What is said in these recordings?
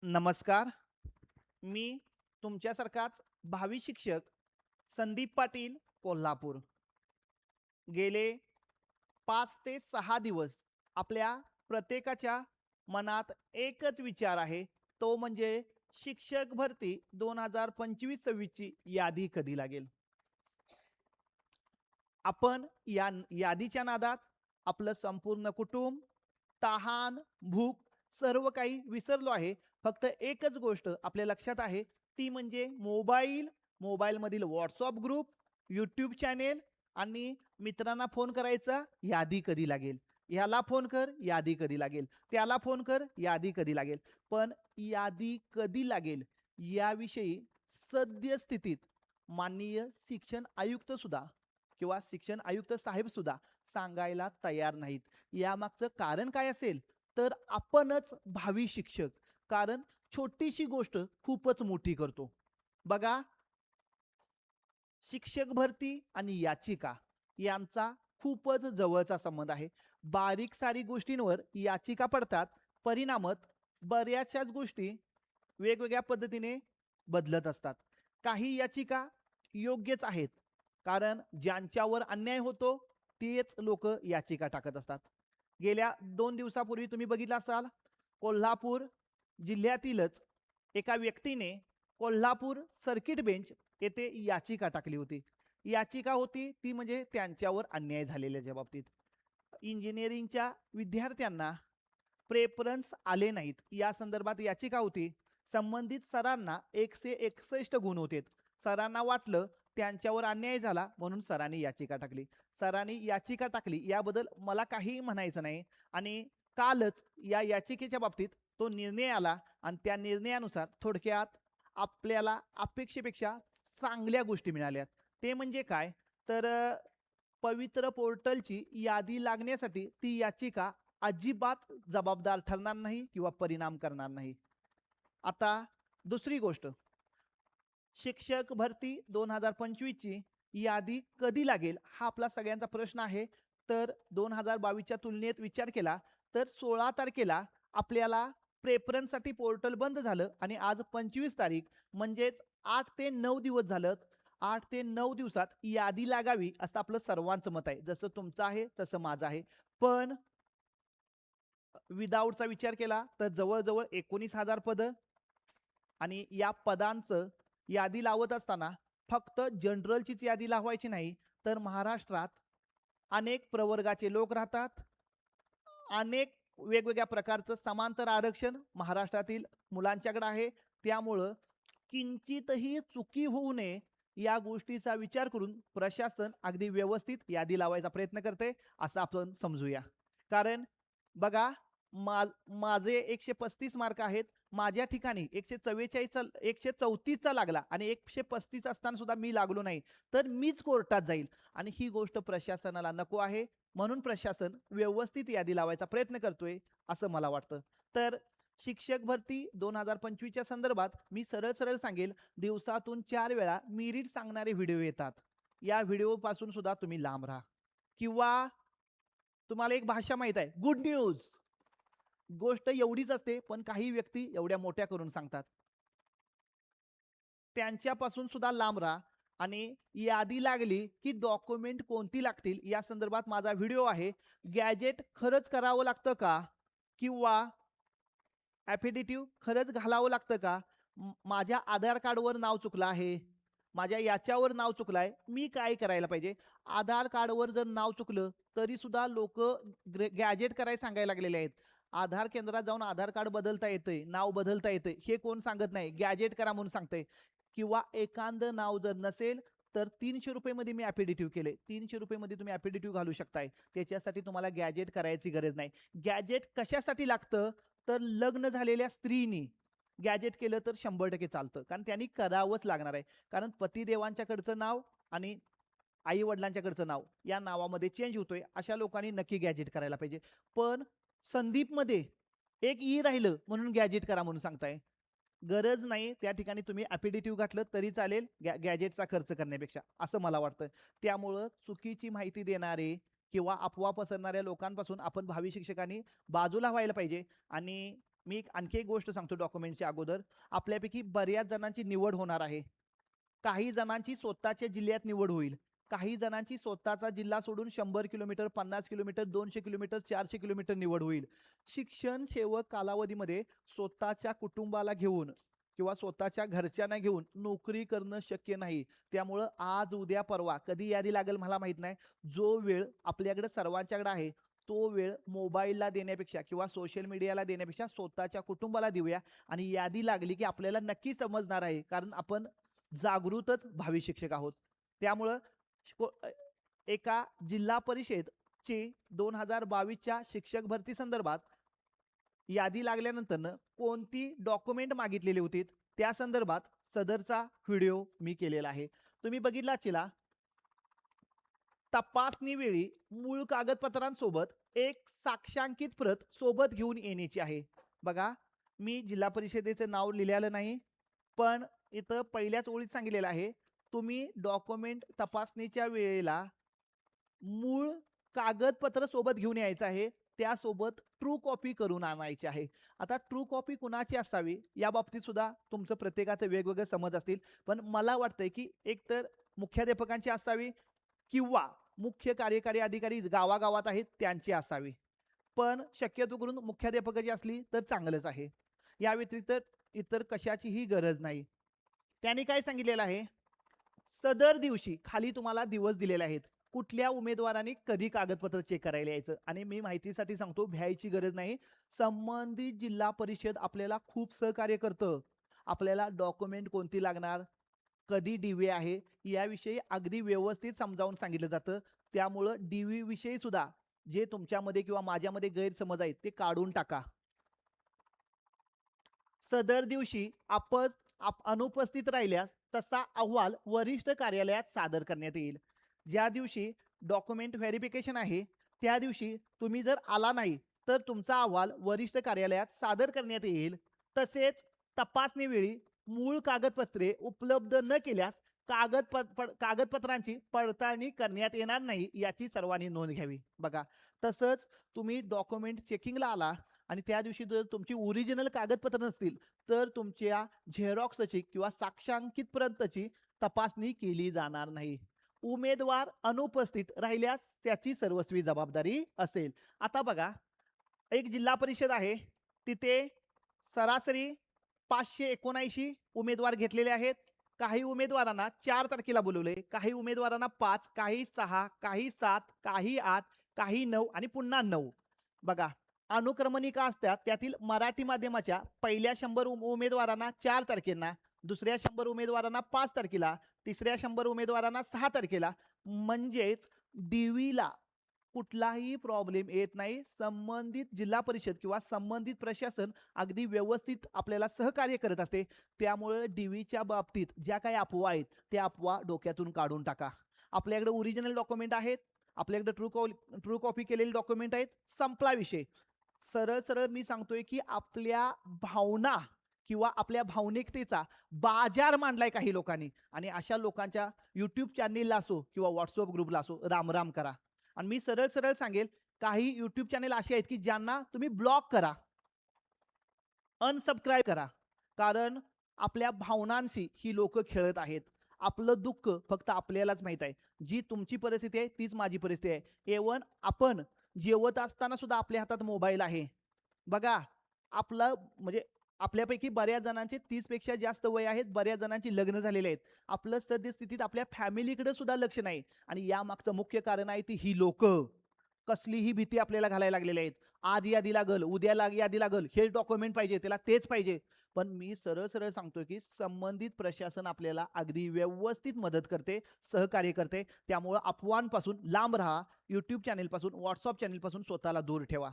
नमस्कार. मी तुमच्यासारखाच भावी शिक्षक संदीप पाटील, कोल्हापूर. गेले 5 ते 6 दिवस आपल्या प्रत्येकाच्या मनात एकच विचार आहे, तो म्हणजे शिक्षक भरती 2025-26 ची यादी कधी लागेल? आपण या यादीच्या नादात आपलं संपूर्ण कुटुंब, तहान, भूक सर्व काही विसरलो आहे. फक्त एकच गोष्ट आपल्या लक्षात आहे, ती म्हणजे मोबाईल, मोबाईलमधील WhatsApp ग्रुप, YouTube चॅनेल आणि मित्रांना फोन करायचा, यादी कधी लागेल? ह्याला फोन कर, यादी कधी लागेल? त्याला फोन कर, यादी कधी लागेल? पण यादी कधी लागेल याविषयी सद्यस्थितीत माननीय शिक्षण आयुक्त सुद्धा किंवा शिक्षण आयुक्त साहेब सुद्धा सांगायला तयार नाहीत. यामागचं कारण काय असेल? तर आपणच भावी शिक्षक. कारण छोटीशी गोष्ट खूपच मोठी करतो. बघा, शिक्षक भरती आणि याचिका यांचा खूपच जवळचा संबंध आहे. बारीक-सारीक गोष्टींवर याचिका पडतात. परिणामत बऱ्याचशाच गोष्टी वेगवेगळ्या पद्धतीने बदलत असतात. काही याचिका योग्यच आहेत. कारण ज्यांच्यावर अन्याय होतो तेच लोकं याचिका टाकत असतात. गेल्या 2 दिवसापूर्वी तुम्ही बघितलं असाल, कोल्हापूर जिल्ह्यातीलच एका व्यक्तीने कोल्हापूर सर्किट बेंच येथे याचिका टाकली होती. याचिका होती ती म्हणजे त्यांच्यावर अन्याय झालेल्याच्या बाबतीत. इंजिनिअरिंगच्या विद्यार्थ्यांना प्रेफरन्स आले नाहीत या संदर्भात याचिका होती. संबंधित सरांना 161 गुण होते. सरांना वाटलं त्यांच्यावर अन्याय झाला म्हणून सरांनी याचिका टाकली. सरांनी याचिका टाकली याबद्दल मला काहीही म्हणायचं नाही आणि कालच या याचिकेच्या बाबतीत तो निर्णय आला आणि त्या निर्णयानुसार थोडक्यात आपल्याला अपेक्षेपेक्षा चांगल्या गोष्टी मिळाल्यात. ते म्हणजे काय? तर पवित्र पोर्टलची यादी लागण्यासाठी ती याचिका अजिबात जबाबदार ठरणार नाही किंवा परिणाम करणार नाही. आता दुसरी गोष्ट, शिक्षक भरती 2025 ची यादी कधी लागेल हा आपला सगळ्यांचा प्रश्न आहे. तर 2022च्या तुलनेत विचार केला तर 16 तारखेला आपल्याला प्रेफरन्ससाठी पोर्टल बंद झालं आणि आज 25 तारीख म्हणजेच 8 ते 9 दिवस झालं. 8 ते 9 दिवसात यादी लागावी असं आपलं सर्वांचं मत आहे. जसं तुमचं आहे तसं माझं आहे. पण विदाऊटचा विचार केला तर जवळ-जवळ 19,000 पदं आणि या पदांचं यादी लावत असताना फक्त जनरलचीच यादी लावायची नाही, तर महाराष्ट्रात अनेक प्रवर्गाचे लोक राहतात. अनेक वेगवेगळ्या प्रकारचं समांतर आरक्षण महाराष्ट्रातील मुलांच्याकडे आहे. त्यामुळं किंचितही चुकी होऊ नये या गोष्टीचा विचार करून प्रशासन अगदी व्यवस्थित यादी लावायचा प्रयत्न करते असं आपण समजूया. कारण बघा, माझे 135 मार्क आहेत. माझ्या ठिकाणी 144चा 134चा लागला आणि 135 असताना सुद्धा मी लागलो नाही, तर मीच कोर्टात जाईल आणि ही गोष्ट प्रशासनाला नको आहे. म्हणून प्रशासन व्यवस्थित यादी लावायचा प्रयत्न करतोय असं मला वाटतं. तर शिक्षक भरती 2025च्या संदर्भात मी सरळ-सरळ सांगेल, दिवसातून 4 वेळा मेरिट सांगणारे व्हिडिओ येतात. या व्हिडिओपासून सुद्धा तुम्ही लांब राहा किंवा तुम्हाला एक भाषा माहीत आहे, गुड न्यूज. गोष्ट एवढीच असते, पण काही व्यक्ती एवढ्या मोठ्या करून सांगतात. त्यांच्यापासून सुद्धा लांब राहा आणि यादी लागली की डॉक्युमेंट कोणती लागतील या संदर्भात माझा व्हिडिओ आहे. गॅजेट खरंच करावं लागतं का? किंवा ॲफिडेटिव्ह खरंच घालावं लागतं का? माझ्या आधार कार्डवर नाव चुकलं आहे. माझ्या याच्यावर नाव चुकलं आहे. मी काय करायला पाहिजे? आधार कार्डवर जर नाव चुकलं, तरीसुद्धा लोकं गॅजेट करायला सांगायला लागलेले आहेत. आधार केंद्रात जाऊन आधार कार्ड बदलता येतंय, नाव बदलता येतंय, हे कोण सांगत नाही. गॅजेट करा म्हणून सांगतंय. किंवा एखादं नाव जर नसेल, तर ₹300 मध्ये मी ॲफिडेटिव्ह केले. ₹300 मध्ये तुम्ही ॲफिडेटिव्ह घालू शकताय. त्याच्यासाठी तुम्हाला गॅजेट करायची गरज नाही. गॅजेट कशासाठी लागतं? तर लग्न झालेल्या स्त्रीनी गॅजेट केलं तर 100% चालतं. कारण त्यांनी करावंच लागणार आहे. कारण पतिदेवांच्याकडचं नाव आणि आई-वडिलांच्याकडचं नाव या नावामध्ये चेंज होतोय. अशा लोकांनी नक्की गॅजेट करायला पाहिजे. पण संदीपमध्ये एक ई राहिलं म्हणून गॅजेट करा म्हणून सांगताय. गरज नाही. त्या ठिकाणी तुम्ही ॲफिडेटिव्ह घातलं तरी चालेल गॅजेटचा खर्च करण्यापेक्षा, असं मला वाटतं. त्यामुळं चुकीची माहिती देणारे किंवा अफवा पसरणाऱ्या लोकांपासून आपण भावी शिक्षकांनी बाजूला व्हायला पाहिजे आणि मी आणखी एक गोष्ट सांगतो डॉक्युमेंटच्या अगोदर. आपल्यापैकी बऱ्याच जणांची निवड होणार आहे. काही जणांची स्वतःच्या जिल्ह्यात निवड होईल. काही जणांची स्वतःचा जिल्हा सोडून 100 किलोमीटर, 50 किलोमीटर, 200 किलोमीटर, 400 किलोमीटर निवड होईल. शिक्षण सेवक कालावधीमध्ये स्वतःच्या कुटुंबाला घेऊन किंवा स्वतःच्या घरच्यांना घेऊन नोकरी करणं शक्य नाही. त्यामुळं आज, उद्या, परवा कधी यादी लागेल मला माहीत नाही. जो वेळ आपल्याकडे सर्वांच्याकडे आहे, तो वेळ मोबाईलला देण्यापेक्षा किंवा सोशल मीडियाला देण्यापेक्षा स्वतःच्या कुटुंबाला देऊया आणि यादी लागली की आपल्याला नक्की समजणार आहे. कारण आपण जागृतच भावी शिक्षक आहोत. त्यामुळं एका जिल्हा परिषदची 2022च्या शिक्षक भरती संदर्भात यादी लागल्यानंतर कोणती डॉक्युमेंट मागितलेली होती त्या संदर्भात सदरचा व्हिडिओ मी केलेला आहे. तुम्ही बघितला असेल. तपासणी वेळी मूळ कागदपत्रांसोबत एक साक्षांकित प्रत सोबत घेऊन येण्याची आहे. बघा, मी जिल्हा परिषदेचं नाव लिहिलेलं नाही, पण इथं पहिल्याच ओळीत सांगितलेलं आहे, तुम्ही डॉक्युमेंट तपासणीच्या वेळेला मूळ कागदपत्र सोबत घेऊन यायचं आहे. त्यासोबत ट्रू कॉपी करून आणायची आहे. आता ट्रू कॉपी कुणाची असावी या बाबतीत सुद्धा तुमचं प्रत्येकाचं वेगवेगळे समज असतील, पण मला वाटतंय की एकतर मुख्याध्यापकांची असावी किंवा मुख्य कार्यकारी अधिकारी गावागावात आहेत त्यांची असावी. पण शक्यतो करून मुख्याध्यापकाची असली तर चांगलंच आहे. या व्यतिरिक्त इतर कशाचीही गरज नाही. त्यांनी काय सांगितलेलं आहे, सदर दिवशी खाली तुम्हाला दिवस दिलेले आहेत, कुठल्या उमेदवारांनी कधी कागदपत्र चेक करायला यायचं. आणि मी माहितीसाठी सांगतो, भ्यायची गरज नाही. संबंधित जिल्हा परिषद आपल्याला खूप सहकार्य करतं. आपल्याला डॉक्युमेंट कोणती लागणार, कधी डीव्ही आहे याविषयी अगदी व्यवस्थित समजावून सांगितलं जातं. त्यामुळं डीव्ही विषयी सुद्धा जे तुमच्यामध्ये किंवा माझ्यामध्ये गैरसमज आहेत ते काढून टाका. सदर दिवशी अनुपस्थित राहिल्यास तसा अहवाल वरिष्ठ कार्यालयात सादर करण्यात येईल. ज्या दिवशी डॉक्युमेंट व्हेरिफिकेशन आहे त्या दिवशी तुम्ही जर आला नाही तर तुमचा अहवाल वरिष्ठ कार्यालयात सादर करण्यात येईल. तसेच तपासणी वेळी मूळ कागदपत्रे उपलब्ध न केल्यास कागदपत्रांची पडताळणी करण्यात येणार नाही याची सर्वांनी नोंद घ्यावी. बघा, तसंच तुम्ही डॉक्युमेंट चेकिंगला आला आणि त्या दिवशी जर तुमची ओरिजिनल कागदपत्र नसतील तर तुमच्या झेरॉक्सची किंवा साक्षांकित प्रतची तपासणी केली जाणार नाही. उमेदवार अनुपस्थित राहिल्यास त्याची सर्वस्वी जबाबदारी असेल. आता बघा, एक जिल्हा परिषद आहे, तिथे सरासरी 579 उमेदवार घेतलेले आहेत. काही उमेदवारांना 4 तारखेला बोलवले, काही उमेदवारांना 5, काही 6, काही 7, काही 8, काही 9 आणि पुन्हा 9. बघा, अनुक्रमणिका असतात, त्यातील मराठी माध्यमाच्या पहिल्या 100 उमेदवारांना 4 तारखेला, दुसऱ्या 100 उमेदवारांना 5 तारखेला, तिसऱ्या 100 उमेदवारांना 6 तारखेला. म्हणजेच डीव्हीला कुठलाही प्रॉब्लेम येत नाही. संबंधित जिल्हा परिषद किंवा संबंधित प्रशासन अगदी व्यवस्थित आपल्याला सहकार्य करत असते. त्यामुळे डीव्हीच्या बाबतीत ज्या काही अफवा आहेत त्या अफवा डोक्यातून काढून टाका. आपल्याकडे ओरिजिनल डॉक्युमेंट आहेत, आपल्याकडे ट्रू कॉपी केलेले डॉक्युमेंट आहेत, संपला विषय. सरळ सरळ मी सांगतोय की आपल्या भावना किंवा आपल्या भावनिकतेचा बाजार मांडलाय काही लोकांनी, आणि अशा लोकांच्या युट्यूब चॅनेलला असो किंवा व्हॉट्सअप ग्रुपला असो राम करा. आणि मी सरळ सरळ सांगेल, काही युट्यूब चॅनेल असे आहेत की ज्यांना तुम्ही ब्लॉक करा, अनसबस्क्राईब करा. कारण आपल्या भावनांशी ही लोक खेळत आहेत. आपलं दुःख फक्त आपल्यालाच माहित आहे. जी तुमची परिस्थिती आहे तीच माझी परिस्थिती आहे. एवन आपण जेवत असताना सुद्धा आपल्या हातात मोबाईल आहे. बघा, आपलं म्हणजे आपल्यापैकी बऱ्याच जणांचे 30 पेक्षा जास्त वय आहेत, बऱ्याच जणांची लग्न झालेले आहेत. आपलं सद्यस्थितीत आपल्या फॅमिलीकडे सुद्धा लक्ष नाही. आणि यामागचं मुख्य कारण आहे ती ही लोक. कसलीही भीती आपल्याला घालायला लागलेली आहेत. आज यादी लागल, उद्या यादी लागल, हे डॉक्युमेंट पाहिजे, त्याला तेच पाहिजे. पण मी सरळ सरळ सांगतोय की संबंधित प्रशासन आपल्याला अगदी व्यवस्थित मदत करते, सहकार्य करते. त्यामुळे अफवांपासून लांब राहा. युट्यूब चॅनेल पासून, व्हॉट्सअप चॅनेल पासून स्वतःला दूर ठेवा.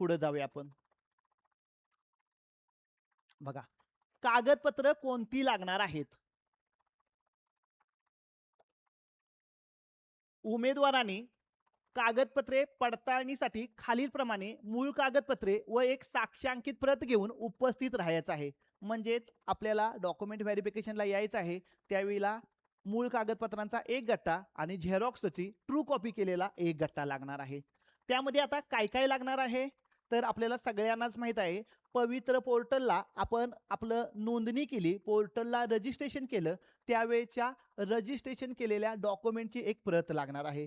पुढे जाऊया आपण. बघा, कागदपत्र कोणती लागणार आहेत. उमेदवारांनी कागदपत्रे पडताळणीसाठी खालीलप्रमाणे मूळ कागदपत्रे व एक साक्षांकित प्रत घेऊन उपस्थित राहायचं आहे. म्हणजेच आपल्याला डॉक्युमेंट व्हेरिफिकेशनला यायचं आहे, त्यावेळेला मूळ कागदपत्रांचा एक गट्टा आणि झेरॉक्सची ट्रू कॉपी केलेला एक गट्टा लागणार आहे. त्यामध्ये आता काय काय लागणार आहे, तर आपल्याला सगळ्यांनाच माहित आहे, पवित्र पोर्टलला आपण आपलं नोंदणी केली, पोर्टलला रजिस्ट्रेशन केलं, त्यावेळेच्या रजिस्ट्रेशन केलेल्या डॉक्युमेंटची एक प्रत लागणार आहे.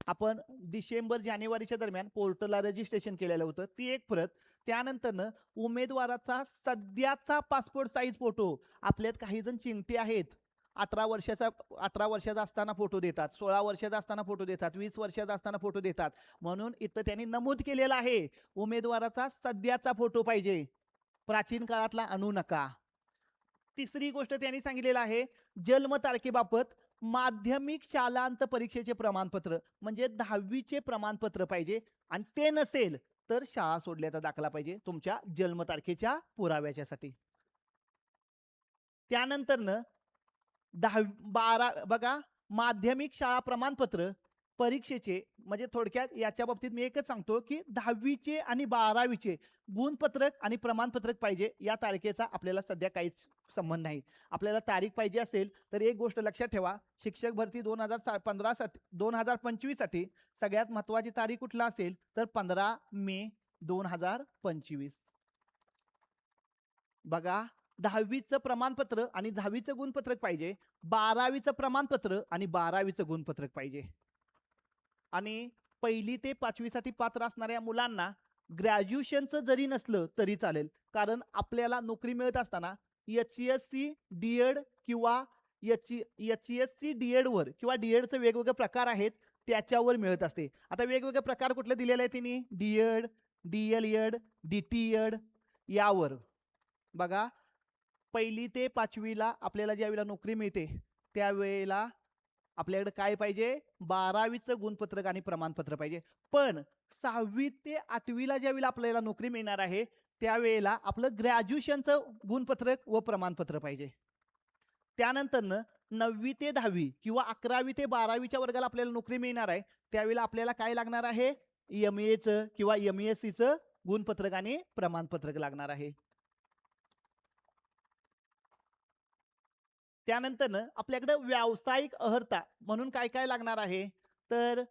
आपण डिसेंबर जानेवारीच्या दरम्यान पोर्टलला रजिस्ट्रेशन केलेलं होतं, ती एक प्रत. त्यानंतरनं उमेदवाराचा सध्याचा पासपोर्ट साईज फोटो. आपल्यात काही जण चिंगटे आहेत, 18 वर्षाचा असताना फोटो देतात, 16 वर्षाचा असताना फोटो देतात, 20 वर्षाचा असताना फोटो देतात. म्हणून इथं त्यांनी नमूद केलेलं आहे, उमेदवाराचा सध्याचा फोटो पाहिजे, प्राचीन काळातला आणू नका. तिसरी गोष्ट त्यांनी सांगितलेलं आहे, जन्मतारखेबाबत माध्यमिक शालांत परीक्षेचे प्रमाणपत्र म्हणजे 10वीचे प्रमाणपत्र पाहिजे, आणि ते नसेल तर शाळा सोडल्याचा दाखला पाहिजे तुमच्या जन्मतारखेच्या पुराव्याच्यासाठी. त्यानंतरनं 12 बघा, माध्यमिक शाळा प्रमाणपत्र परीक्षेचे म्हणजे थोडक्यात याच्या बाबतीत मी एकच सांगतो की 10वीचे आणि 12वीचे गुणपत्रक आणि प्रमाणपत्रक पाहिजे. या तारखेचा आपल्याला सध्या काहीच संबंध नाही. आपल्याला तारीख पाहिजे असेल तर एक गोष्ट लक्षात ठेवा, शिक्षक भरती 2015 साठी 2025 साठी सगळ्यात महत्वाची तारीख कुठला असेल तर 15 मे 2025. बघा, 10वीचं प्रमाणपत्र आणि 10वीचं गुणपत्रक पाहिजे, 12वीचं प्रमाणपत्र आणि 12वीचं गुणपत्रक पाहिजे. आणि 1ली ते 5वी साठी पात्र असणाऱ्या मुलांना ग्रॅज्युएशनचं जरी नसलं तरी चालेल, कारण आपल्याला नोकरी मिळत असताना HSC DED किंवा HSC DED वर किंवा DEDचे वेगवेगळे प्रकार आहेत, त्याच्यावर मिळत असते. आता वेगवेगळे प्रकार कुठले दिलेले आहेत त्यांनी, DED, DLED, DTED यावर. बघा, 1ली ते 5वीला आपल्याला ज्यावेळेला नोकरी मिळते त्यावेळेला आपल्याकडे काय पाहिजे, 12वीचं गुणपत्रक आणि प्रमाणपत्र पाहिजे. पण 6वी ते 8वीला ज्यावेळेला आपल्याला नोकरी मिळणार आहे त्यावेळेला आपलं ग्रॅज्युएशनचं गुणपत्रक व प्रमाणपत्र पाहिजे. त्यानंतरनं 9वी ते 10वी किंवा 11वी ते 12वीच्या वर्गाला आपल्याला नोकरी मिळणार आहे त्यावेळेला आपल्याला काय लागणार आहे, MAचं किंवा MESCचं गुणपत्रक आणि प्रमाणपत्रक लागणार आहे. त्यानंतर आपल्याकडे व्यावसायिक अर्हता म्हणून काय काय लागणार आहे, तर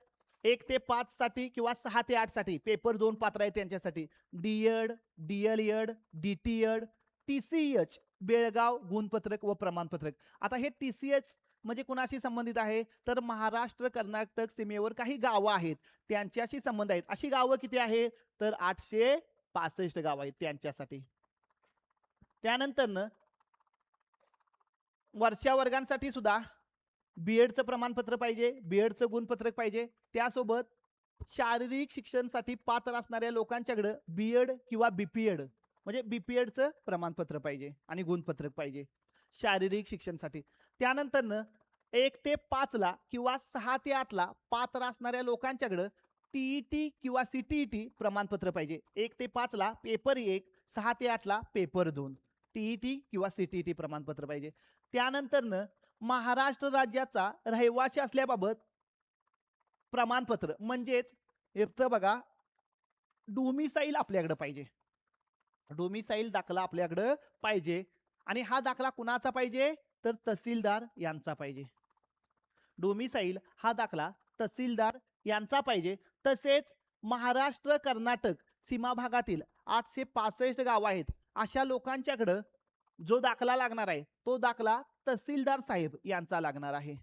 1 ते 5 साठी किंवा 6 ते 8 साठी पेपर 2 पात्र आहेत त्यांच्यासाठी DED, DLED, DTED, TCH Belgaum गुणपत्रक व प्रमाणपत्रक. आता हे TCH म्हणजे कुणाशी संबंधित आहे, तर महाराष्ट्र कर्नाटक सीमेवर काही गावं आहेत त्यांच्याशी संबंध आहेत. अशी गावं किती आहेत, तर 865 गावं आहेत त्यांच्यासाठी. त्यानंतर वरच्या वर्गांसाठी सुद्धा BEDचं प्रमाणपत्र पाहिजे, BEDचं गुणपत्रक पाहिजे. त्यासोबत शारीरिक शिक्षणासाठी पात्र असणाऱ्या लोकांच्याकडे BED किंवा BPED म्हणजे BPEDचं प्रमाणपत्र पाहिजे आणि गुणपत्रक पाहिजे शारीरिक शिक्षणासाठी. त्यानंतर 1 ते 5ला किंवा 6 ते 8ला पात्र असणाऱ्या लोकांच्याकडे TET किंवा CTET प्रमाणपत्र पाहिजे. 1 ते 5ला पेपर 1, 6 ते 8ला पेपर 2 TET किंवा CTET प्रमाणपत्र पाहिजे. त्यानंतर महाराष्ट्र राज्याचा रहिवासी असल्याबाबत प्रमाणपत्र म्हणजेच इथं बघा डोमिसाईल आपल्याकडे पाहिजे, डोमिसाईल दाखला आपल्याकडे पाहिजे. आणि हा दाखला कुणाचा पाहिजे, तर तहसीलदार यांचा पाहिजे. डोमिसाईल हा दाखला तहसीलदार यांचा पाहिजे. तसेच महाराष्ट्र कर्नाटक सीमा भागातील 865 गाव आहेत अशा लोकांच्याकडे जो दाखला लागणार आहे तो दाखला तहसीलदार साहेब यांचा लागणार आहे.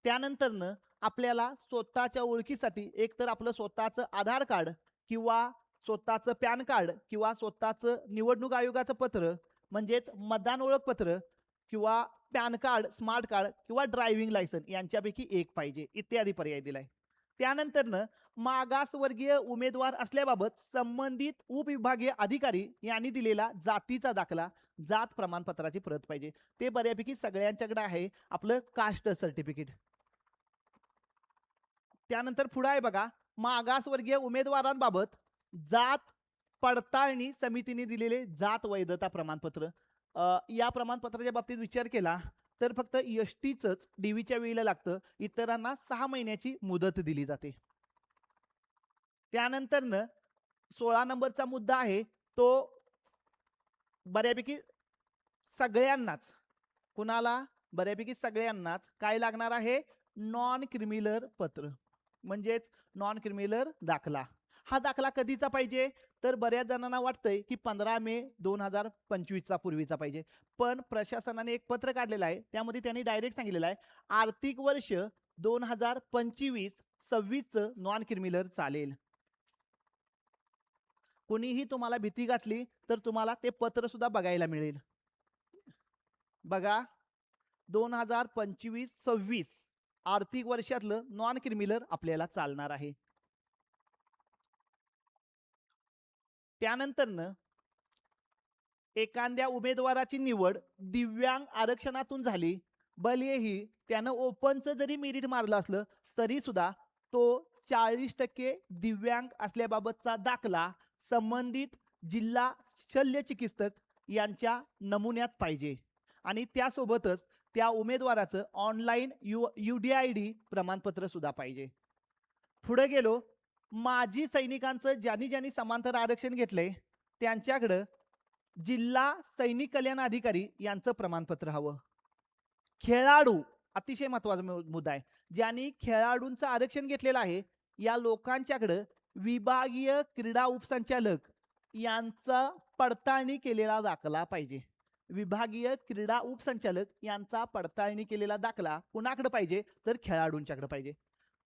त्यानंतर आपल्याला स्वतःच्या ओळखीसाठी एक तर आपलं स्वतःचं आधार कार्ड किंवा स्वतःचं पॅन कार्ड किंवा स्वतःचं निवडणूक आयोगाचं पत्र म्हणजेच मतदान ओळखपत्र किंवा पॅन कार्ड, स्मार्ट कार्ड किंवा ड्रायव्हिंग लायसन्स यांच्यापैकी एक पाहिजे इत्यादी पर्याय दिलाय. त्यानंतर मागासवर्गीय उमेदवार असल्याबाबत संबंधित उपविभागीय अधिकारी यांनी दिलेला जातीचा दाखला, जात प्रमाणपत्राची प्रत पाहिजे. ते बऱ्यापैकी सगळ्यांच्याकडे आहे, आपलं कास्ट सर्टिफिकेट. त्यानंतर पुढे आहे बघा, मागासवर्गीय उमेदवारांबाबत जात पडताळणी समितीने दिलेले जात वैधता प्रमाणपत्र. या प्रमाणपत्राच्या बाबतीत विचार केला तर फक्त STच DVच्या वेळेला लागतं, इतरांना 6 महिन्याची मुदत दिली जाते. त्यानंतर 16 नंबरचा मुद्दा आहे तो बऱ्यापैकी सगळ्यांनाच, कुणाला, बऱ्यापैकी सगळ्यांनाच काय लागणार आहे, नॉन क्रिमिनल पत्र म्हणजेच नॉन क्रिमिनल दाखला. हा दाखला कधीचा पाहिजे, तर बऱ्याच जणांना वाटतंय की 15 मे 2025चा पूर्वीचा पाहिजे. पण प्रशासनाने एक पत्र काढलेलं आहे, त्यामध्ये त्यांनी डायरेक्ट सांगितलेलं आहे, आर्थिक वर्ष 2025-26चं नॉन क्रिमिनल चालेल. कोणीही तुम्हाला भीती गाठली तर तुम्हाला ते पत्र सुद्धा बघायला मिळेल. बघा, 2025-26 आर्थिक वर्षातलं नॉन क्रिमिनल आपल्याला चालणार आहे. त्यानंतरनं एखाद्या उमेदवाराची निवड दिव्यांग आरक्षणातून झाली, भलेही त्यानं ओपनचं जरी मेरिट मारलं असलं तरी सुद्धा तो 40% दिव्यांग असल्याबाबतचा दाखला संबंधित जिल्हा शल्य चिकित्सक यांच्या नमुन्यात पाहिजे आणि त्यासोबतच त्या उमेदवाराचं ऑनलाईन UDID प्रमाणपत्र सुद्धा पाहिजे. पुढे गेलो, माजी सैनिकांचं ज्यांनी ज्यांनी समांतर आरक्षण घेतलंय त्यांच्याकडं जिल्हा सैनिक कल्याण अधिकारी यांचं प्रमाणपत्र हवं. खेळाडू अतिशय महत्वाचा मुद्दा आहे, ज्यांनी खेळाडूंचं आरक्षण घेतलेलं आहे या लोकांच्याकडं विभागीय क्रीडा उपसंचालक यांचा पडताळणी केलेला दाखला पाहिजे. विभागीय क्रीडा उपसंचालक यांचा पडताळणी केलेला दाखला कुणाकडे पाहिजे, तर खेळाडूंच्याकडे पाहिजे.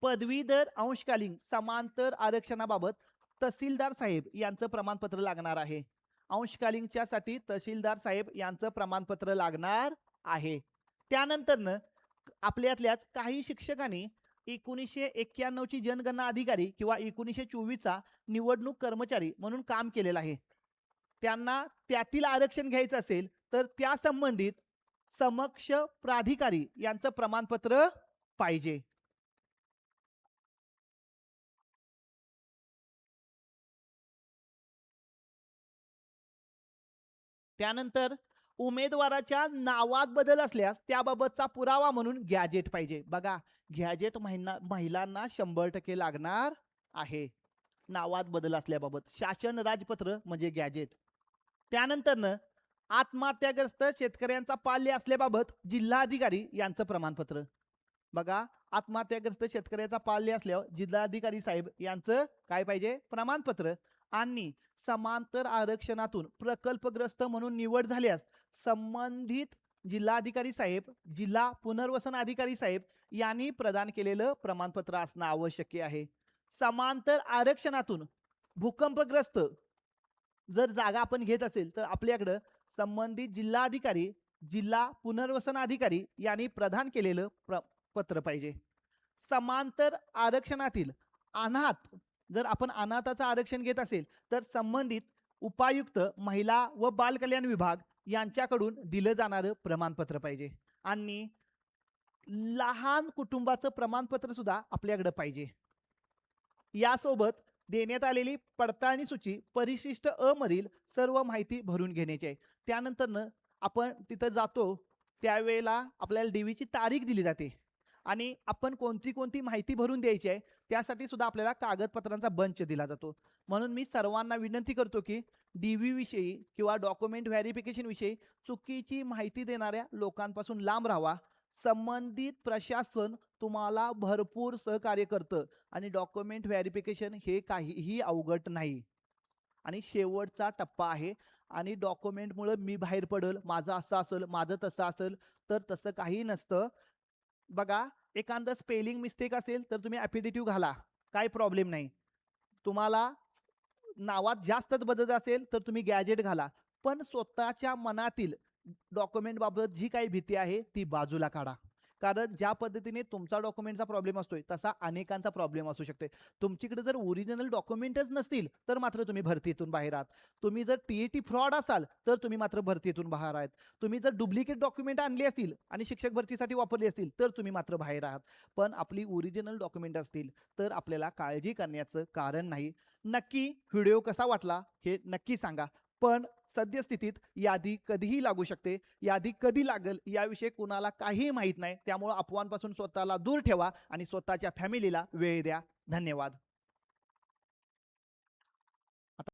पदवीधर अंशकालीन समांतर आरक्षणाबाबत तहसीलदार साहेब यांचं प्रमाणपत्र लागणार आहे. अंशकालीनच्यासाठी तहसीलदार साहेब यांचं प्रमाणपत्र लागणार आहे. त्यानंतरनं आपल्यातल्याच काही शिक्षकांनी 1991ची जनगणना अधिकारी किंवा 1924चा निवडणूक कर्मचारी म्हणून काम केलेलं आहे. त्यांना त्यातील आरक्षण घ्यायचं असेल तर त्या संबंधित समक्ष प्राधिकारी यांचं प्रमाणपत्र पाहिजे. त्यानंतर उमेदवाराच्या नावात बदल असल्यास त्याबाबतचा पुरावा म्हणून गॅजेट पाहिजे. बघा, गॅजेट महिलांना 100% लागणार आहे नावात बदल असल्याबाबत. शासन राजपत्र म्हणजे गॅजेट. त्यानंतरनं आत्महत्याग्रस्त शेतकऱ्यांचा पाल्य असल्याबाबत जिल्हाधिकारी यांचं प्रमाणपत्र. बघा, आत्महत्याग्रस्त शेतकऱ्याचा पाल्य असल्यावर जिल्हाधिकारी साहेब यांचं काय पाहिजे, प्रमाणपत्र. आणि समांतर आरक्षणातून प्रकल्पग्रस्त म्हणून निवड झाल्यास संबंधित जिल्हाधिकारी साहेब, जिल्हा पुनर्वसन अधिकारी साहेब यांनी प्रदान केलेलं प्रमाणपत्र असणं आवश्यक आहे. समांतर आरक्षणातून भूकंपग्रस्त जर जागा आपण घेत असेल तर आपल्याकडं संबंधित जिल्हाधिकारी, जिल्हा पुनर्वसन अधिकारी यांनी प्रदान केलेलं पत्र पाहिजे. समांतर आरक्षणातील अनाथ, जर आपण अनाथाचं आरक्षण घेत असेल तर संबंधित उपायुक्त महिला व बाल कल्याण विभाग यांच्याकडून दिलं जाणारं प्रमाणपत्र पाहिजे. आणि लहान कुटुंबाचं प्रमाणपत्र सुद्धा आपल्याकडे पाहिजे. यासोबत देण्यात आलेली पडताळणी सूची परिशिष्ट अ मधील सर्व माहिती भरून घ्यायची आहे. त्यानंतरनं आपण तिथं जातो त्यावेळेला आपल्याला DVची तारीख दिली जाते आणि आपण कोणती कोणती माहिती भरून द्यायची आहे त्यासाठी सुद्धा आपल्याला कागदपत्रांचा बंच दिला जातो. म्हणून मी सर्वांना विनंती करतो की DV विषयी किंवा डॉक्युमेंट व्हेरिफिकेशन विषयी चुकीची माहिती देणाऱ्या लोकांपासून लांब राहावा. संबंधित प्रशासन तुम्हाला भरपूर सहकार्य करतं आणि डॉक्युमेंट व्हेरिफिकेशन हे काहीही अवघड नाही आणि शेवटचा टप्पा आहे. आणि डॉक्युमेंटमुळे मी बाहेर पडल, माझं असं असेल, माझं तसं असेल, तर तसं काही नसतं. बघा, एखादं स्पेलिंग मिस्टेक असेल तर तुम्ही ॲफिडेटिव्ह घाला, काय प्रॉब्लेम नाही. तुम्हाला नावात जास्त बदल असेल तर तुम्ही गॅजेट घाला, पण स्वतःच्या मनातील डॉक्युमेंट बाबत जी काही भीती आहे ती बाजूला काढा. कारण ज्या पद्धतीने तुमचा डॉक्युमेंटचा प्रॉब्लेम असतोय तसा अनेकांचा प्रॉब्लेम असू शकते. तुमच्याकडे जर ओरिजिनल डॉक्युमेंटच नसतील तर मात्र तुम्ही भरतीतून बाहेर आहात. तुम्ही जर TAT फ्रॉड असाल तर तुम्ही मात्र भरतीतून बाहेर आहात. तुम्ही जर डुप्लिकेट डॉक्युमेंट आणली असतील आणि शिक्षक भरतीसाठी वापरली असतील तर तुम्ही मात्र बाहेर आहात. पण आपली ओरिजिनल डॉक्युमेंट असतील तर आपल्याला काळजी करण्याचं कारण नाही. नक्की व्हिडिओ कसा वाटला हे नक्की सांगा. पण सद्यस्थितीत यादी कधीही लागू शकते. यादी कधी लागेल याविषयी कुणाला काहीही माहीत नाही. त्यामुळे अफवांपासून स्वतःला दूर ठेवा आणि स्वतःच्या फॅमिलीला वेळ द्या. धन्यवाद.